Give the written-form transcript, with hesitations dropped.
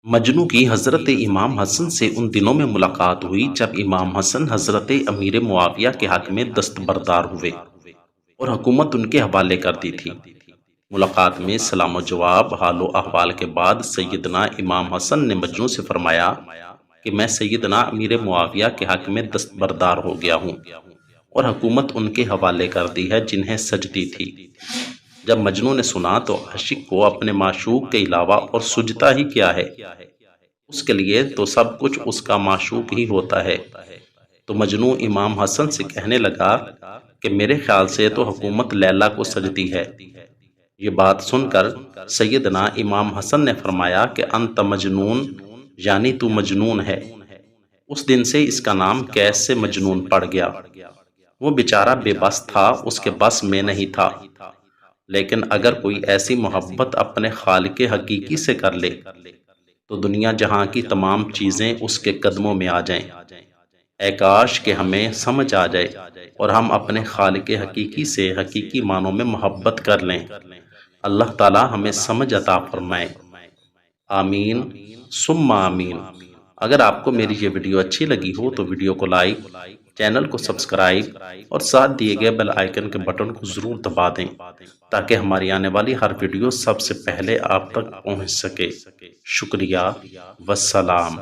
مجنوں کی حضرت امام حسن سے ان دنوں میں ملاقات ہوئی جب امام حسن حضرت امیر معاویہ کے حق میں دستبردار ہوئے اور حکومت ان کے حوالے کر دی تھی۔ ملاقات میں سلام و جواب، حال و احوال کے بعد سیدنا امام حسن نے مجنوں سے فرمایا کہ میں سیدنا امیر معاویہ کے حق میں دستبردار ہو گیا ہوں اور حکومت ان کے حوالے کر دی ہے جنہیں سجدی تھی۔ جب مجنوں نے سنا تو عاشق کو اپنے معشوق کے علاوہ اور سجتا ہی کیا ہے، اس کے لیے تو سب کچھ اس کا معشوق ہی ہوتا ہے۔ تو مجنوں امام حسن سے کہنے لگا کہ میرے خیال سے تو حکومت لیلا کو سجدی ہے۔ یہ بات سن کر سیدنا امام حسن نے فرمایا کہ انت مجنون، یعنی تو مجنون ہے۔ اس دن سے اس کا نام کیس سے مجنون پڑ گیا۔ وہ بیچارہ بے بس تھا، اس کے بس میں نہیں تھا۔ لیکن اگر کوئی ایسی محبت اپنے خالق حقیقی سے کر لے تو دنیا جہاں کی تمام چیزیں اس کے قدموں میں آ جائیں۔ اے کاش کہ ہمیں سمجھ آ جائے اور ہم اپنے خالق حقیقی سے حقیقی معنوں میں محبت کر لیں۔ اللہ تعالی ہمیں سمجھ عطا فرمائے۔ آمین ثم آمین۔ اگر آپ کو میری یہ ویڈیو اچھی لگی ہو تو ویڈیو کو لائک، چینل کو سبسکرائب اور ساتھ دیے گئے بیل آئیکن کے بٹن کو ضرور دبا دیں تاکہ ہماری آنے والی ہر ویڈیو سب سے پہلے آپ تک پہنچ سکے۔ شکریہ، والسلام۔